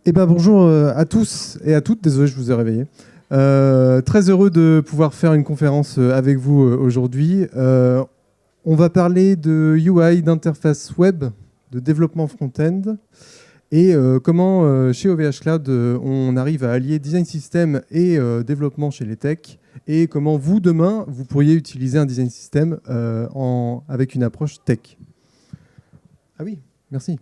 Eh ben bonjour à tous et à toutes, désolé je vous ai réveillé. Très heureux de pouvoir faire une conférence avec vous aujourd'hui. On va parler de UI, d'interface web, de développement front-end et comment chez OVH Cloud on arrive à allier design system et développement chez les techs et comment vous demain vous pourriez utiliser un design system avec une approche tech. Ah oui, merci.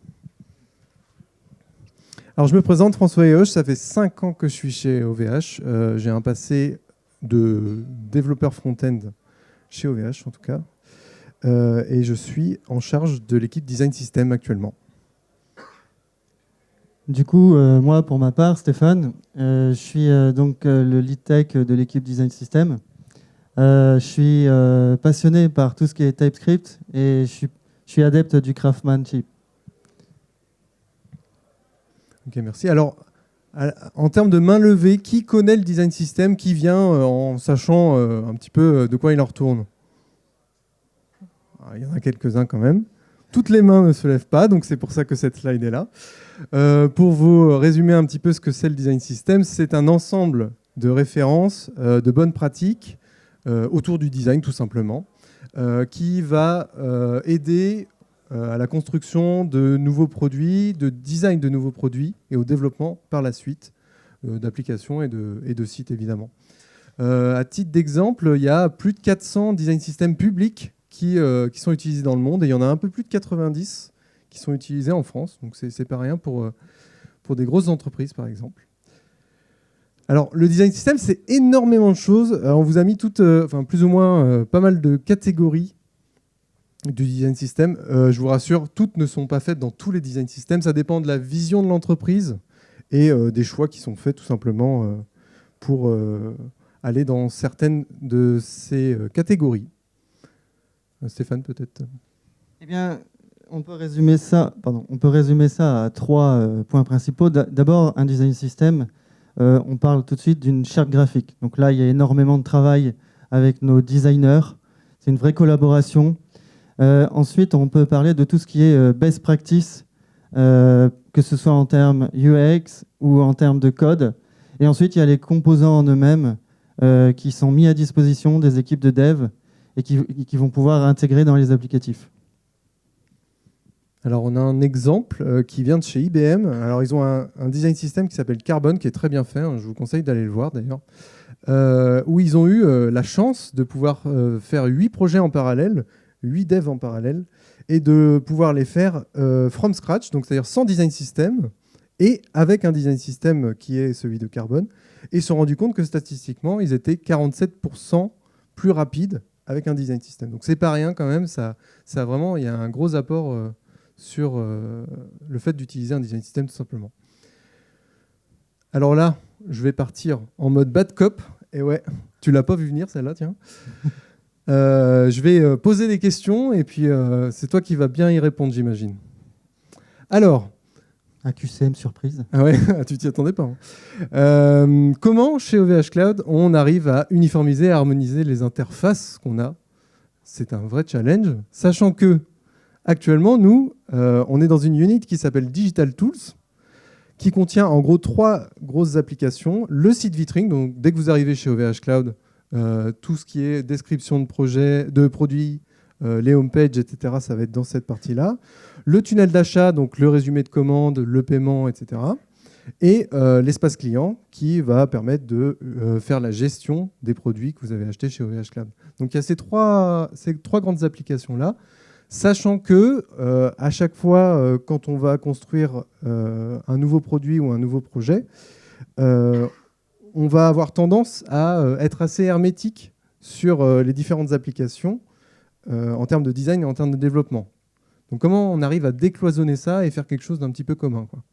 Alors je me présente, François Ehoche, ça fait 5 ans que je suis chez OVH. J'ai un passé de développeur front-end chez OVH en tout cas. Et je suis en charge de l'équipe Design System actuellement. Du coup, moi pour ma part, Stéphane, je suis donc le lead tech de l'équipe Design System. Je suis passionné par tout ce qui est TypeScript et je suis adepte du craftsmanship. Ok, merci. Alors, en termes de main levée, qui connaît le design system, qui vient en sachant un petit peu de quoi il en retourne? Il y en a quelques-uns quand même. Toutes les mains ne se lèvent pas, donc c'est pour ça que cette slide est là. Pour vous résumer un petit peu ce que c'est le design system, c'est un ensemble de références, de bonnes pratiques autour du design tout simplement, qui va aider à la construction de nouveaux produits, de design de nouveaux produits et au développement par la suite d'applications et de sites évidemment. À titre d'exemple, il y a plus de 400 design systems publics qui sont utilisés dans le monde et il y en a un peu plus de 90 qui sont utilisés en France. Donc c'est pas rien pour des grosses entreprises par exemple. Alors le design system, c'est énormément de choses. On vous a mis plus ou moins pas mal de catégories du design system. Je vous rassure, toutes ne sont pas faites dans tous les design systems. Ça dépend de la vision de l'entreprise et des choix qui sont faits tout simplement pour aller dans certaines de ces catégories. Stéphane, peut-être. Eh bien, on peut résumer ça à 3 points principaux. D'abord, un design system, on parle tout de suite d'une charte graphique. Donc là, il y a énormément de travail avec nos designers. C'est une vraie collaboration. Ensuite, on peut parler de tout ce qui est best practice, que ce soit en termes UX ou en termes de code. Et ensuite, il y a les composants en eux-mêmes qui sont mis à disposition des équipes de dev et qui vont pouvoir intégrer dans les applicatifs. Alors, on a un exemple qui vient de chez IBM. Alors, ils ont un design system qui s'appelle Carbon, qui est très bien fait. Je vous conseille d'aller le voir, d'ailleurs. Où ils ont eu la chance de pouvoir faire 8 projets en parallèle, 8 devs en parallèle, et de pouvoir les faire from scratch, donc c'est-à-dire sans design system, et avec un design system qui est celui de Carbon, et se sont rendus compte que statistiquement, ils étaient 47% plus rapides avec un design system. Donc c'est pas rien quand même, ça vraiment, il y a un gros apport sur le fait d'utiliser un design system tout simplement. Alors là, je vais partir en mode bad cop, et ouais, tu l'as pas vu venir celle-là, tiens. Je vais poser des questions et puis c'est toi qui vas bien y répondre, j'imagine. Alors. Un QCM surprise. Ah ouais, tu t'y attendais pas. Hein. Comment, chez OVH Cloud, on arrive à uniformiser, à harmoniser les interfaces qu'on a? C'est un vrai challenge, sachant que actuellement, nous, on est dans une unit qui s'appelle Digital Tools, qui contient en gros 3 grosses applications. Le site vitrine, donc dès que vous arrivez chez OVH Cloud, tout ce qui est description de produits, les homepages, etc., ça va être dans cette partie-là. Le tunnel d'achat, donc le résumé de commande, le paiement, etc. Et l'espace client qui va permettre de faire la gestion des produits que vous avez achetés chez OVH Cloud. Donc il y a ces trois grandes applications-là, sachant que à chaque fois, quand on va construire un nouveau produit ou un nouveau projet, on va avoir tendance à être assez hermétique sur les différentes applications en termes de design et en termes de développement. Donc comment on arrive à décloisonner ça et faire quelque chose d'un petit peu commun, quoi?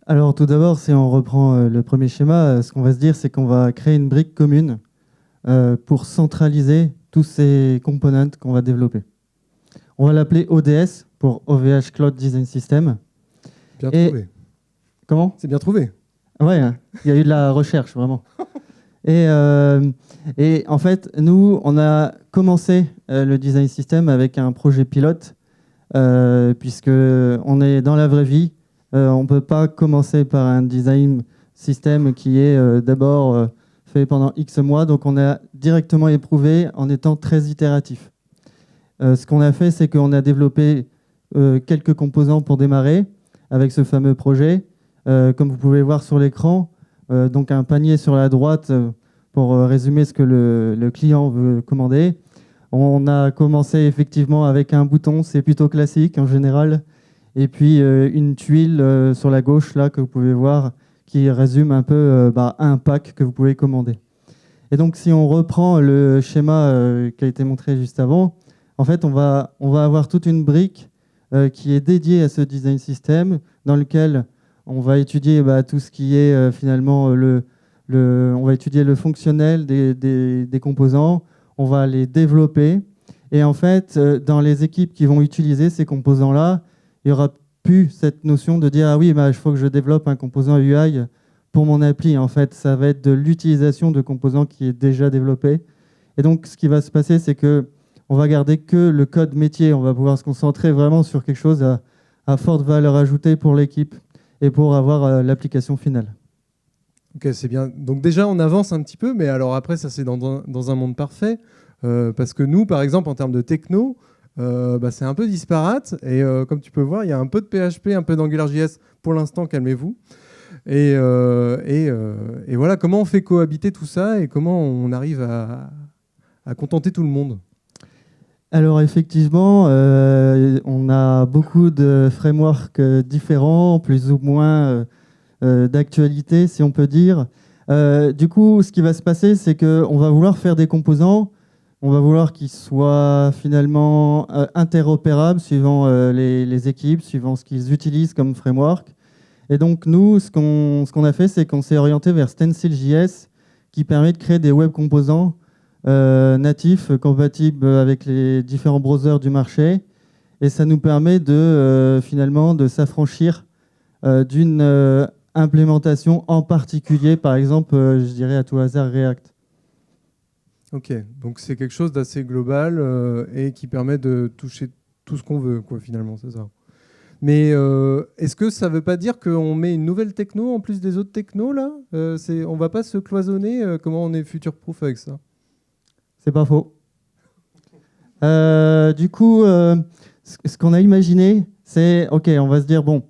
Alors tout d'abord, si on reprend le premier schéma, ce qu'on va se dire, c'est qu'on va créer une brique commune pour centraliser tous ces components qu'on va développer. On va l'appeler ODS pour OVH Cloud Design System. Bien trouvé. Comment ? C'est bien trouvé. Ouais, il y a eu de la recherche, vraiment. Et en fait, nous, on a commencé le design system avec un projet pilote, puisqu'on est dans la vraie vie. on ne peut pas commencer par un design système qui est d'abord fait pendant X mois. Donc on a directement éprouvé en étant très itératif. Ce qu'on a fait, c'est qu'on a développé quelques composants pour démarrer avec ce fameux projet. Comme vous pouvez voir sur l'écran, donc un panier sur la droite pour résumer ce que le client veut commander. On a commencé effectivement avec un bouton, c'est plutôt classique en général, et puis une tuile sur la gauche là que vous pouvez voir qui résume un peu un pack que vous pouvez commander. Et donc si on reprend le schéma qui a été montré juste avant, en fait on va avoir toute une brique qui est dédiée à ce design system dans lequel on va étudier tout ce qui est finalement on va étudier le fonctionnel des composants, on va les développer. Et en fait, dans les équipes qui vont utiliser ces composants-là, il n'y aura plus cette notion de dire « Ah oui, il faut que je développe un composant UI pour mon appli ». En fait, ça va être de l'utilisation de composants qui est déjà développé. Et donc, ce qui va se passer, c'est qu'on va garder que le code métier. On va pouvoir se concentrer vraiment sur quelque chose à forte valeur ajoutée pour l'équipe et pour avoir l'application finale. Ok, c'est bien. Donc déjà, on avance un petit peu, mais alors après, ça, c'est dans un monde parfait. Parce que nous, par exemple, en termes de techno, c'est un peu disparate. Et comme tu peux voir, il y a un peu de PHP, un peu d'AngularJS. Pour l'instant, calmez-vous. Et voilà, comment on fait cohabiter tout ça et comment on arrive à contenter tout le monde? Alors effectivement, on a beaucoup de frameworks différents, plus ou moins d'actualité, si on peut dire. Du coup, ce qui va se passer, c'est qu'on va vouloir faire des composants, on va vouloir qu'ils soient finalement interopérables suivant les équipes, suivant ce qu'ils utilisent comme framework. Et donc nous, ce qu'on a fait, c'est qu'on s'est orienté vers Stencil.js, qui permet de créer des web composants natifs, compatibles avec les différents browsers du marché. Et ça nous permet finalement de s'affranchir d'une implémentation en particulier, par exemple, je dirais à tout hasard React. Ok, donc c'est quelque chose d'assez global et qui permet de toucher tout ce qu'on veut, quoi, finalement, c'est ça. Mais est-ce que ça ne veut pas dire qu'on met une nouvelle techno en plus des autres technos, là on ne va pas se cloisonner comment on est future-proof avec ça? C'est pas faux. Du coup, ce qu'on a imaginé, c'est, OK, on va se dire, bon,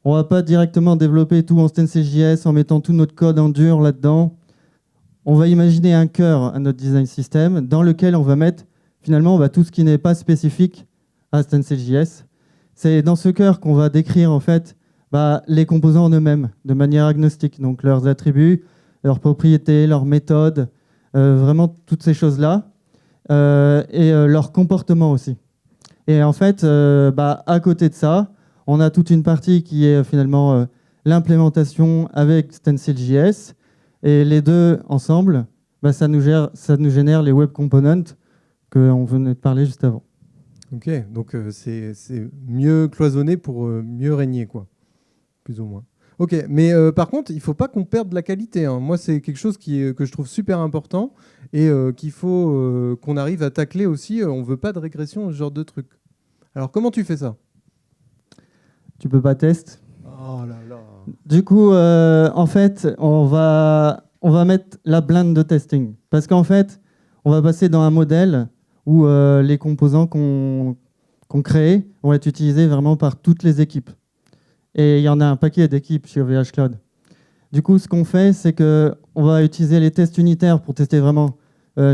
on va pas directement développer tout en Stencil.js en mettant tout notre code en dur là-dedans. On va imaginer un cœur à notre design system dans lequel on va mettre finalement tout ce qui n'est pas spécifique à Stencil.js. C'est dans ce cœur qu'on va décrire en fait les composants en eux-mêmes de manière agnostique, donc leurs attributs, leurs propriétés, leurs méthodes, vraiment toutes ces choses-là, et leur comportement aussi. Et en fait, à côté de ça, on a toute une partie qui est finalement l'implémentation avec Stencil.js, et les deux ensemble, ça nous génère les web components qu'on venait de parler juste avant. Ok, donc c'est mieux cloisonné pour mieux régner, quoi, plus ou moins. Ok, mais par contre, il ne faut pas qu'on perde la qualité, hein. Moi, c'est quelque chose que je trouve super important et qu'il faut qu'on arrive à tacler aussi. On ne veut pas de régression, ce genre de truc. Alors, comment tu fais ça? Tu peux pas tester. Oh là là. Du coup, en fait, on va mettre la blinde de testing. Parce qu'en fait, on va passer dans un modèle où les composants qu'on crée vont être utilisés vraiment par toutes les équipes. Et il y en a un paquet d'équipes chez OVH Cloud. Du coup, ce qu'on fait, c'est qu'on va utiliser les tests unitaires pour tester vraiment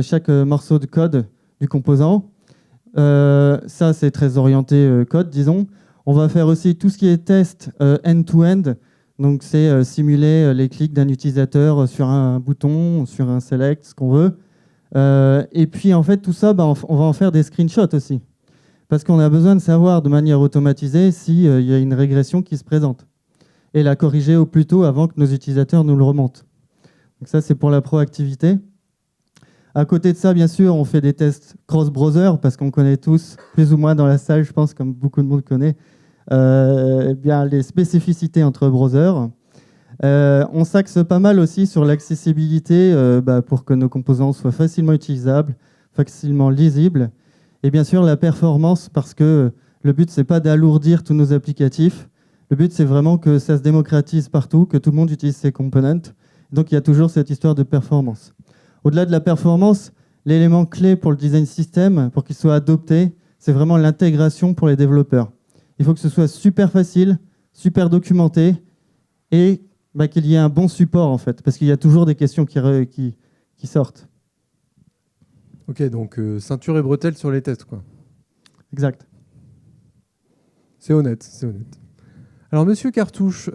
chaque morceau de code du composant. Ça, c'est très orienté code, disons. On va faire aussi tout ce qui est test end-to-end. Donc, c'est simuler les clics d'un utilisateur sur un bouton, sur un select, ce qu'on veut. Et puis, en fait, tout ça, on va en faire des screenshots aussi. Parce qu'on a besoin de savoir de manière automatisée s'il y a une régression qui se présente. Et la corriger au plus tôt avant que nos utilisateurs nous le remontent. Donc ça, c'est pour la proactivité. À côté de ça, bien sûr, on fait des tests cross-browser, parce qu'on connaît tous, plus ou moins dans la salle, je pense, comme beaucoup de monde connaît, les spécificités entre browsers. On s'axe pas mal aussi sur l'accessibilité pour que nos composants soient facilement utilisables, facilement lisibles. Et bien sûr, la performance, parce que le but, c'est pas d'alourdir tous nos applicatifs, Le but, c'est vraiment que ça se démocratise partout, que tout le monde utilise ces components. Donc, il y a toujours cette histoire de performance. Au-delà de la performance, l'élément clé pour le design system, pour qu'il soit adopté, c'est vraiment l'intégration pour les développeurs. Il faut que ce soit super facile, super documenté et qu'il y ait un bon support, en fait, parce qu'il y a toujours des questions qui sortent. Ok, donc ceinture et bretelles sur les tests, quoi. Exact. C'est honnête, c'est honnête. Alors, Monsieur Cartouche,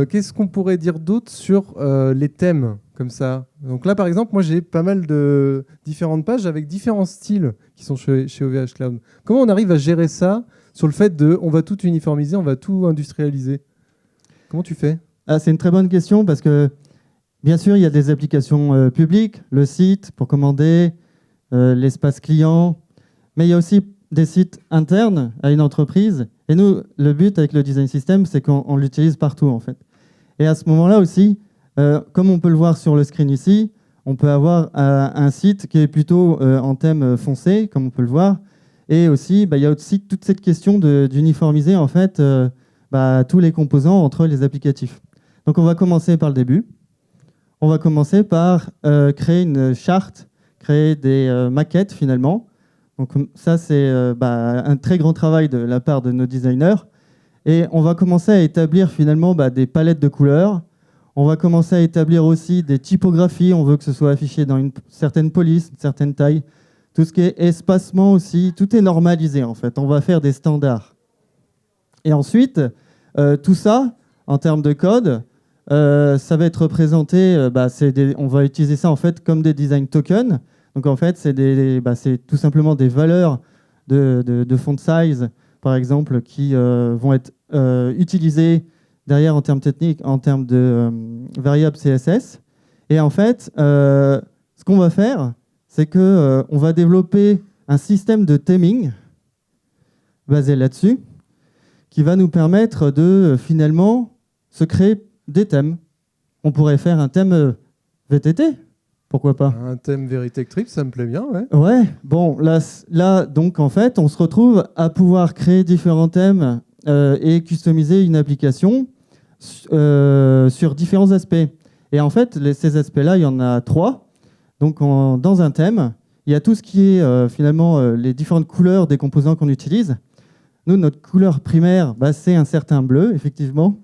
qu'est-ce qu'on pourrait dire d'autre sur les thèmes, comme ça? Donc là, par exemple, moi, j'ai pas mal de différentes pages avec différents styles qui sont chez OVH Cloud. Comment on arrive à gérer ça sur le fait on va tout uniformiser, on va tout industrialiser? Comment tu fais? C'est une très bonne question parce que, bien sûr, il y a des applications publiques, le site pour commander, l'espace client, mais il y a aussi des sites internes à une entreprise. Et nous, le but avec le design system, c'est qu'on l'utilise partout, en fait. Et à ce moment-là aussi, comme on peut le voir sur le screen ici, on peut avoir un site qui est plutôt en thème foncé, comme on peut le voir. Et aussi, il y a aussi toute cette question d'uniformiser, en fait, tous les composants entre les applicatifs. Donc, on va commencer par le début. On va commencer par créer une charte, créer des maquettes, finalement. Donc ça, c'est un très grand travail de la part de nos designers. Et on va commencer à établir finalement des palettes de couleurs. On va commencer à établir aussi des typographies. On veut que ce soit affiché dans une certaine police, une certaine taille. Tout ce qui est espacement aussi, tout est normalisé en fait. On va faire des standards. Et ensuite, tout ça, en termes de code, ça va être représenté, on va utiliser ça en fait comme des design tokens. Donc en fait, c'est tout simplement des valeurs de font size, par exemple, qui vont être utilisées derrière en termes techniques, en termes de variables CSS. Et en fait, ce qu'on va faire, c'est qu'on va développer un système de theming basé là-dessus, qui va nous permettre de finalement se créer des thèmes. On pourrait faire un thème VTT. Pourquoi pas? Un thème Veritech Trip, ça me plaît bien, ouais. Ouais, bon, là, donc, en fait, on se retrouve à pouvoir créer différents thèmes et customiser une application sur différents aspects. Et en fait, ces aspects-là, il y en a 3. Donc, dans un thème, il y a tout ce qui est finalement les différentes couleurs des composants qu'on utilise. Nous, notre couleur primaire, c'est un certain bleu, effectivement.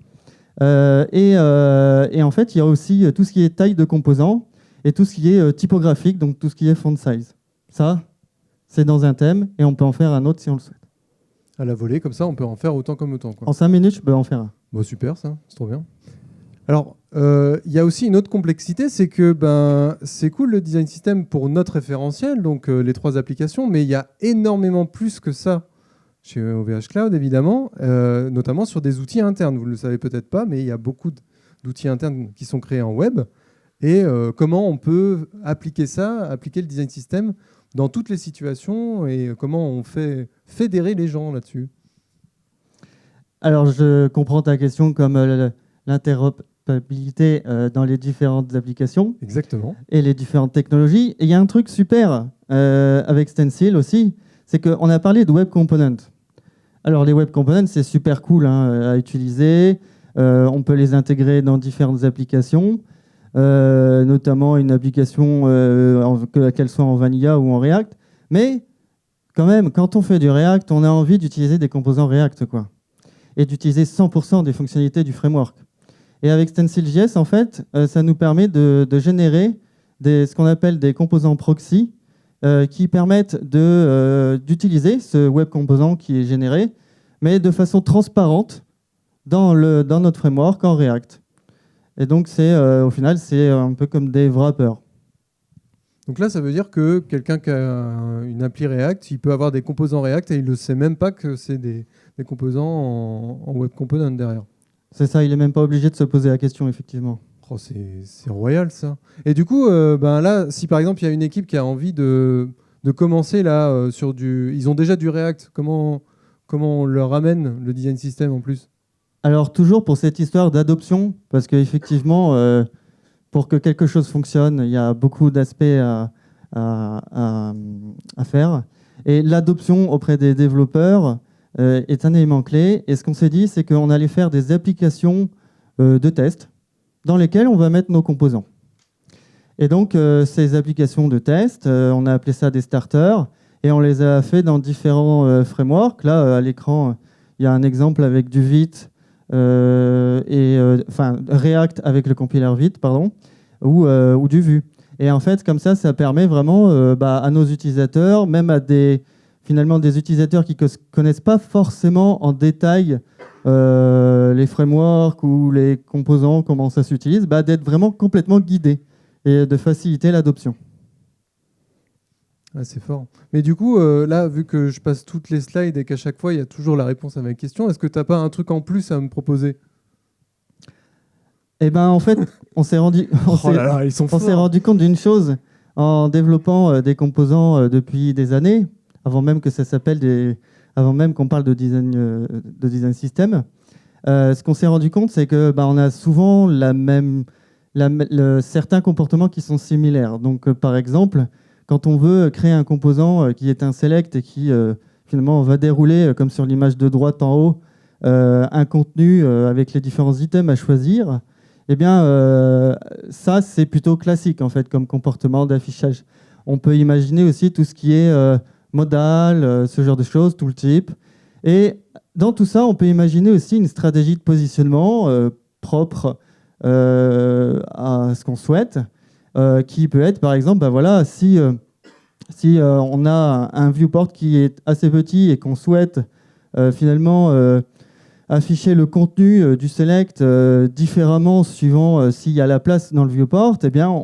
Et en fait, il y a aussi tout ce qui est taille de composants, et tout ce qui est typographique, donc tout ce qui est font size. Ça, c'est dans un thème, et on peut en faire un autre si on le souhaite. À la volée, comme ça, on peut en faire autant comme autant, quoi. En 5 minutes, je peux en faire un. Bon, super, ça, c'est trop bien. Alors, il y a aussi une autre complexité, c'est que c'est cool le design system pour notre référentiel, donc les 3 applications, mais il y a énormément plus que ça chez OVH Cloud, évidemment, notamment sur des outils internes. Vous ne le savez peut-être pas, mais il y a beaucoup d'outils internes qui sont créés en web. Et comment on peut appliquer le design system dans toutes les situations et comment on fait fédérer les gens là-dessus? Alors, je comprends ta question comme l'interopérabilité dans les différentes applications. Exactement. Et les différentes technologies. Et il y a un truc super avec Stencil aussi, c'est qu'on a parlé de Web Components. Alors, les Web Components, c'est super cool à utiliser. On peut les intégrer dans différentes applications. Notamment une application, qu'elle soit en Vanilla ou en React. Mais quand même, quand on fait du React, on a envie d'utiliser des composants React, quoi, et d'utiliser 100% des fonctionnalités du framework. Et avec Stencil.js, en fait, ça nous permet de générer ce qu'on appelle des composants proxy qui permettent d'utiliser ce web composant qui est généré, mais de façon transparente dans notre framework en React. Et donc, au final, c'est un peu comme des wrappers. Donc là, ça veut dire que quelqu'un qui a une appli React, il peut avoir des composants React et il ne sait même pas que c'est des composants en web component derrière. C'est ça, il n'est même pas obligé de se poser la question, effectivement. Oh, c'est royal, ça. Et du coup, là, si par exemple, il y a une équipe qui a envie de commencer là, sur du... Ils ont déjà du React. Comment on leur amène le design system en plus? Alors, toujours pour cette histoire d'adoption, parce qu'effectivement, pour que quelque chose fonctionne, il y a beaucoup d'aspects à faire. Et l'adoption auprès des développeurs, est un élément clé. Et ce qu'on s'est dit, c'est qu'on allait faire des applications de test dans lesquelles on va mettre nos composants. Et donc, ces applications de test, on a appelé ça des starters, et on les a fait dans différents frameworks. Là, à l'écran, il y a un exemple avec du Vite, React avec le compiler Vite, pardon, ou du Vue. Et en fait, comme ça permet vraiment à nos utilisateurs, même à finalement des utilisateurs qui ne connaissent pas forcément en détail les frameworks ou les composants, comment ça s'utilise, d'être vraiment complètement guidés et de faciliter l'adoption. Ah, c'est fort. Mais du coup, là, vu que je passe toutes les slides et qu'à chaque fois, il y a toujours la réponse à ma question, est-ce que tu n'as pas un truc en plus à me proposer? Eh ben, en fait, on s'est rendu compte d'une chose en développant des composants depuis des années, avant même qu'on parle de design system. Ce qu'on s'est rendu compte, c'est que on a souvent certains comportements qui sont similaires. Donc, par exemple, quand on veut créer un composant qui est un select et qui finalement va dérouler, comme sur l'image de droite en haut, un contenu avec les différents items à choisir, eh bien, ça, c'est plutôt classique en fait comme comportement d'affichage. On peut imaginer aussi tout ce qui est modal, ce genre de choses, tooltip. Et dans tout ça, on peut imaginer aussi une stratégie de positionnement propre à ce qu'on souhaite, qui peut être, par exemple, si on a un viewport qui est assez petit et qu'on souhaite finalement afficher le contenu du select différemment suivant s'il y a la place dans le viewport, eh bien,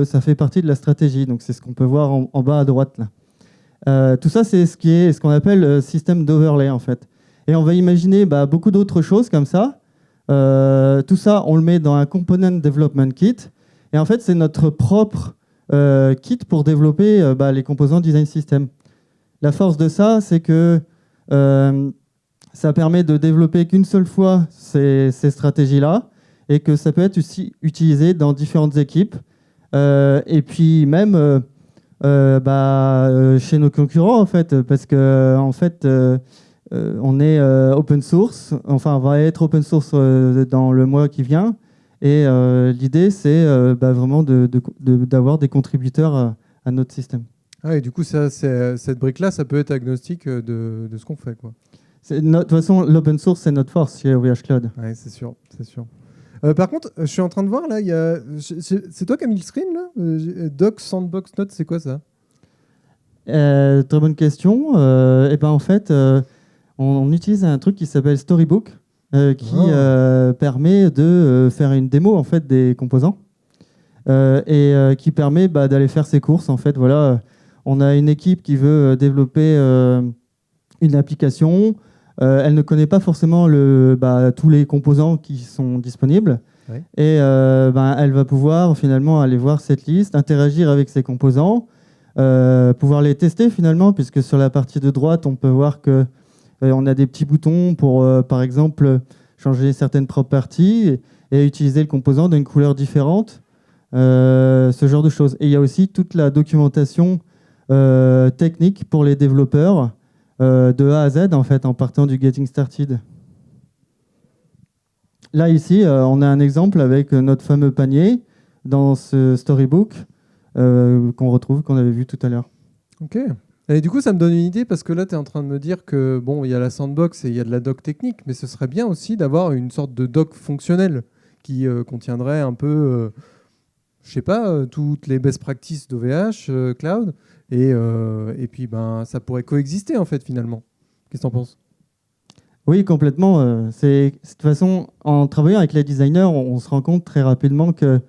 ça fait partie de la stratégie. Donc, c'est ce qu'on peut voir en bas à droite là. Tout ça, c'est ce qu'on appelle système d'overlay en fait. Et on va imaginer beaucoup d'autres choses comme ça. Tout ça, on le met dans un component development kit. Et en fait, c'est notre propre kit pour développer les composants design system. La force de ça, c'est que ça permet de développer qu'une seule fois ces stratégies-là et que ça peut être aussi utilisé dans différentes équipes. Et puis même chez nos concurrents, en fait, parce que en fait, on est open source, enfin, on va être open source dans le mois qui vient. Et l'idée, c'est vraiment d'avoir des contributeurs à notre système. Ah, et du coup, cette brique-là, ça peut être agnostique de ce qu'on fait, quoi. De toute façon, l'open source, c'est notre force chez OVH Cloud. Oui, c'est sûr, c'est sûr. Par contre, je suis en train de voir, là, c'est toi qui as mis le screen, là? Doc Sandbox Note, c'est quoi ça? Très bonne question. Et en fait, on utilise un truc qui s'appelle Storybook, qui permet de faire une démo en fait, des composants et qui permet d'aller faire ses courses. En fait, voilà, on a une équipe qui veut développer une application. Elle ne connaît pas forcément tous les composants qui sont disponibles. Ouais. Et elle va pouvoir finalement aller voir cette liste, interagir avec ces composants, pouvoir les tester finalement, puisque sur la partie de droite, on peut voir que on a des petits boutons pour, par exemple, changer certaines properties et utiliser le composant d'une couleur différente, ce genre de choses. Et il y a aussi toute la documentation technique pour les développeurs de A à Z, en fait, en partant du Getting Started. Là, ici, on a un exemple avec notre fameux panier dans ce storybook qu'on avait vu tout à l'heure. Ok. Et du coup, ça me donne une idée parce que là, tu es en train de me dire que bon, il y a la sandbox et il y a de la doc technique, mais ce serait bien aussi d'avoir une sorte de doc fonctionnelle qui contiendrait un peu, je sais pas, toutes les best practices d'OVH Cloud et puis ça pourrait coexister en fait finalement. Qu'est-ce que tu en penses? Oui, complètement. De toute façon, en travaillant avec les designers, on se rend compte très rapidement que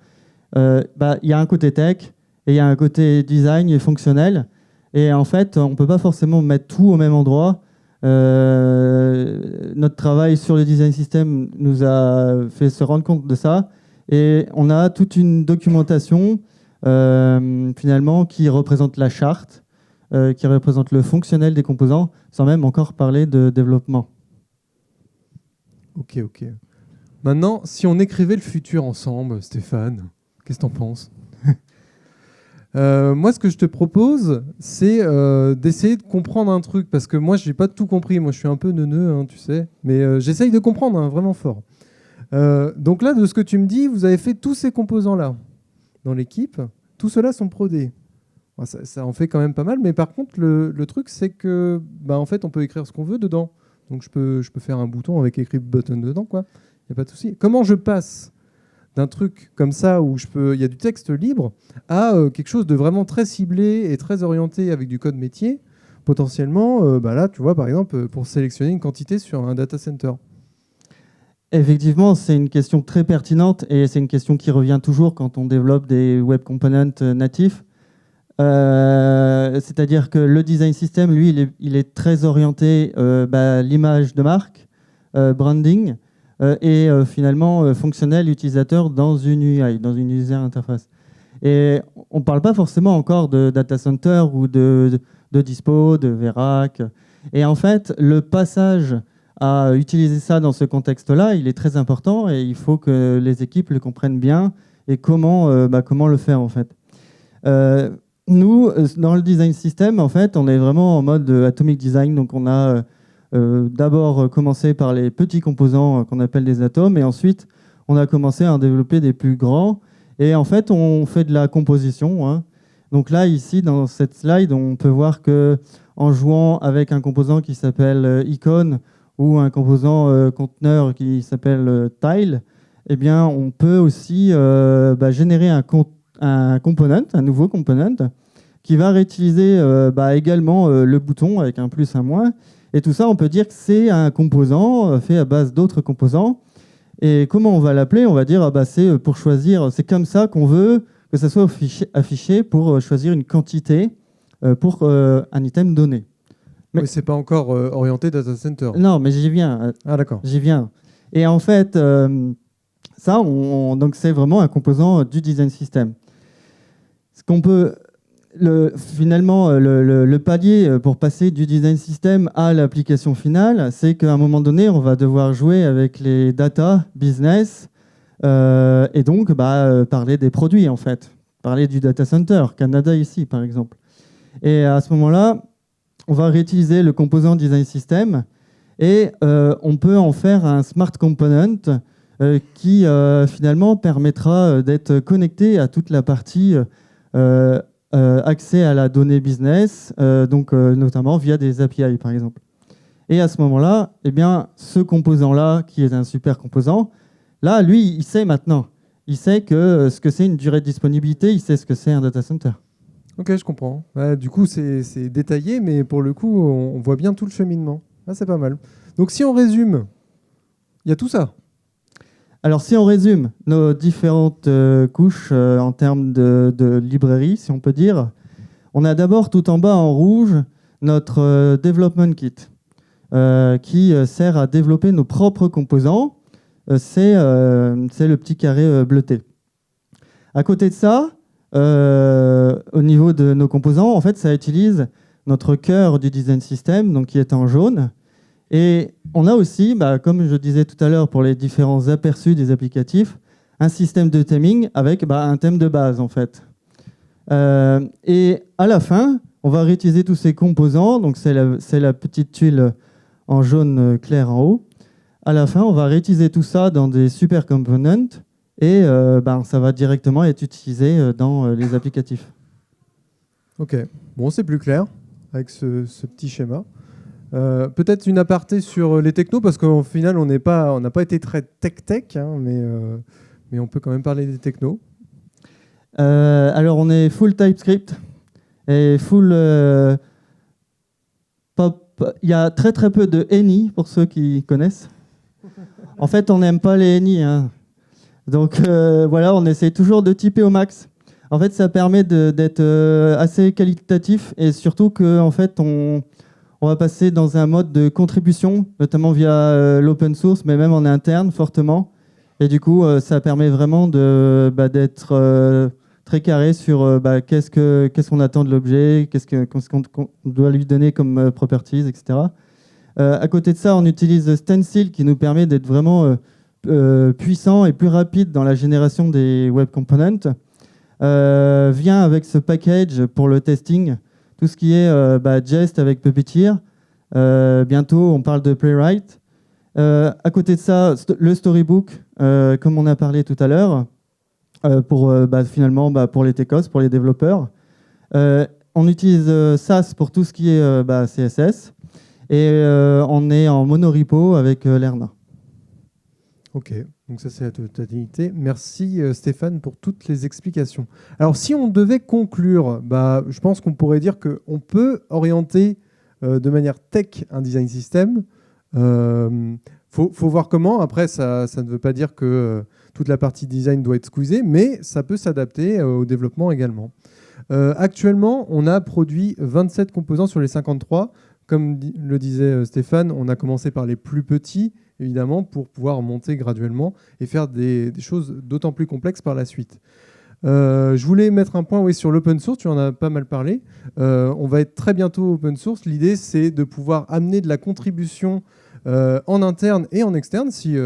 y a un côté tech et il y a un côté design et fonctionnel. Et en fait, on ne peut pas forcément mettre tout au même endroit. Notre travail sur le design system nous a fait se rendre compte de ça. Et on a toute une documentation finalement qui représente la charte, qui représente le fonctionnel des composants, sans même encore parler de développement. Ok. Maintenant, si on écrivait le futur ensemble, Stéphane, qu'est-ce que t'en penses? Moi, ce que je te propose, c'est d'essayer de comprendre un truc, parce que moi, je n'ai pas tout compris. Moi, je suis un peu neuneux, hein, tu sais, mais j'essaye de comprendre, hein, vraiment fort. Donc là, de ce que tu me dis, vous avez fait tous ces composants-là dans l'équipe. Tous ceux-là sont prodés. Bon, ça en fait quand même pas mal, mais par contre, le truc, c'est que, bah, en fait, on peut écrire ce qu'on veut dedans. Donc, je peux faire un bouton avec écrit button dedans, quoi. Il n'y a pas de souci. Comment je passe d'un truc comme ça où il y a du texte libre à quelque chose de vraiment très ciblé et très orienté avec du code métier, potentiellement, bah là, tu vois, par exemple, pour sélectionner une quantité sur un data center. Effectivement, c'est une question très pertinente et c'est une question qui revient toujours quand on développe des web components natifs. C'est-à-dire que le design system, lui, il est très orienté l'image de marque, branding, et finalement fonctionnel utilisateur dans une UI, dans une user interface. Et on ne parle pas forcément encore de data center ou de dispo, de Verac. Et en fait, le passage à utiliser ça dans ce contexte-là, il est très important et il faut que les équipes le comprennent bien et comment le faire en fait. Nous, dans le design system, en fait, on est vraiment en mode atomic design. Donc, on a d'abord commencé par les petits composants qu'on appelle des atomes, et ensuite, on a commencé à en développer des plus grands. Et en fait, on fait de la composition, hein. Donc là, ici, dans cette slide, on peut voir que en jouant avec un composant qui s'appelle icon ou un composant conteneur qui s'appelle tile, eh bien, on peut aussi générer un component, un nouveau component, qui va réutiliser également le bouton avec un plus, un moins. Et tout ça, on peut dire que c'est un composant fait à base d'autres composants. Et comment on va l'appeler? On va dire c'est pour choisir, c'est comme ça qu'on veut que ça soit affiché pour choisir une quantité pour un item donné. Mais c'est pas encore orienté data center. Non, mais j'y viens. Ah d'accord. J'y viens. Et en fait, ça, donc c'est vraiment un composant du design system. Ce qu'on peut, finalement, le palier pour passer du design system à l'application finale, c'est qu'à un moment donné, on va devoir jouer avec les data business et donc parler des produits, en fait. Parler du data center, Canada ici, par exemple. Et à ce moment-là, on va réutiliser le composant design system et on peut en faire un smart component qui finalement permettra d'être connecté à toute la partie accès à la donnée business, notamment via des API par exemple. Et à ce moment-là, eh bien, ce composant-là, qui est un super composant, là, lui, il sait maintenant. Il sait que ce que c'est une durée de disponibilité, il sait ce que c'est un data center. Ok, je comprends. Ouais, du coup, c'est détaillé, mais pour le coup, on voit bien tout le cheminement. Ah, c'est pas mal. Donc, si on résume, il y a tout ça. Alors, si on résume nos différentes couches en termes de librairie, si on peut dire, on a d'abord tout en bas en rouge notre development kit qui sert à développer nos propres composants. C'est le petit carré bleuté. À côté de ça, au niveau de nos composants, en fait, ça utilise notre cœur du design system, donc qui est en jaune. Et on a aussi, comme je disais tout à l'heure pour les différents aperçus des applicatifs, un système de theming avec un thème de base, en fait. Et à la fin, on va réutiliser tous ces composants. Donc, c'est la petite tuile en jaune clair en haut. À la fin, on va réutiliser tout ça dans des super components et ça va directement être utilisé dans les applicatifs. Ok, bon, c'est plus clair avec ce petit schéma. Peut-être une aparté sur les technos, parce qu'au final, on n'a pas été très tech, hein, mais on peut quand même parler des technos. Alors, on est full TypeScript et full pop. Il y a très très peu de any pour ceux qui connaissent. En fait, on n'aime pas les any, hein. Donc voilà, on essaie toujours de typer au max. En fait, ça permet d'être assez qualitatif et surtout qu'en fait, on va passer dans un mode de contribution, notamment via l'open source, mais même en interne fortement. Et du coup, ça permet vraiment d'être très carré sur qu'est-ce qu'on attend de l'objet, qu'est-ce qu'on doit lui donner comme properties, etc. À côté de ça, on utilise Stencil qui nous permet d'être vraiment puissant et plus rapide dans la génération des web components. vient avec ce package pour le testing, tout ce qui est Jest avec Puppeteer. Bientôt, on parle de Playwright. À côté de ça, le Storybook, comme on a parlé tout à l'heure, finalement pour les techos, pour les développeurs. On utilise SAS pour tout ce qui est CSS. Et on est en monorepo avec Lerna. Ok, donc ça c'est la totalité. Merci Stéphane pour toutes les explications. Alors si on devait conclure, je pense qu'on pourrait dire qu'on peut orienter de manière tech un design system. Faut voir comment. Après, ça ne veut pas dire que toute la partie design doit être squeezée, mais ça peut s'adapter au développement également. Actuellement, on a produit 27 composants sur les 53. Comme le disait Stéphane, on a commencé par les plus petits, évidemment, pour pouvoir monter graduellement et faire des choses d'autant plus complexes par la suite. Je voulais mettre un point sur l'open source, tu en as pas mal parlé. On va être très bientôt open source. L'idée, c'est de pouvoir amener de la contribution en interne et en externe, si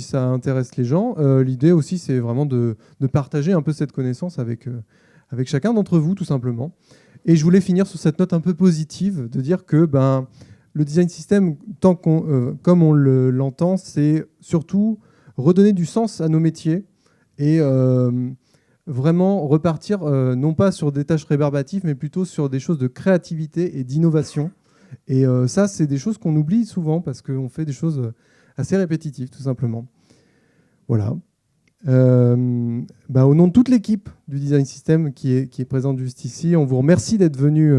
ça intéresse les gens. L'idée aussi, c'est vraiment de partager un peu cette connaissance avec chacun d'entre vous, tout simplement. Et je voulais finir sur cette note un peu positive, de dire que le design system, comme on l'entend, c'est surtout redonner du sens à nos métiers et vraiment repartir, non pas sur des tâches rébarbatives, mais plutôt sur des choses de créativité et d'innovation. Et ça, c'est des choses qu'on oublie souvent parce qu'on fait des choses assez répétitives, tout simplement. Voilà. Au nom de toute l'équipe du Design System qui est présente juste ici, on vous remercie d'être venu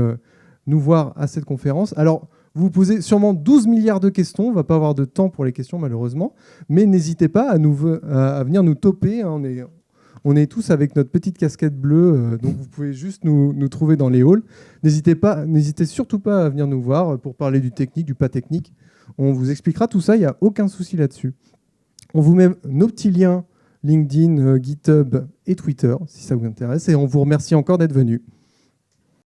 nous voir à cette conférence. Alors, vous posez sûrement 12 milliards de questions. On ne va pas avoir de temps pour les questions, malheureusement. Mais n'hésitez pas à venir nous toper. Hein. On est tous avec notre petite casquette bleue, donc vous pouvez juste nous trouver dans les halls. N'hésitez surtout pas à venir nous voir pour parler du technique, du pas technique. On vous expliquera tout ça, il n'y a aucun souci là-dessus. On vous met nos petits liens LinkedIn, GitHub et Twitter, si ça vous intéresse. Et on vous remercie encore d'être venus.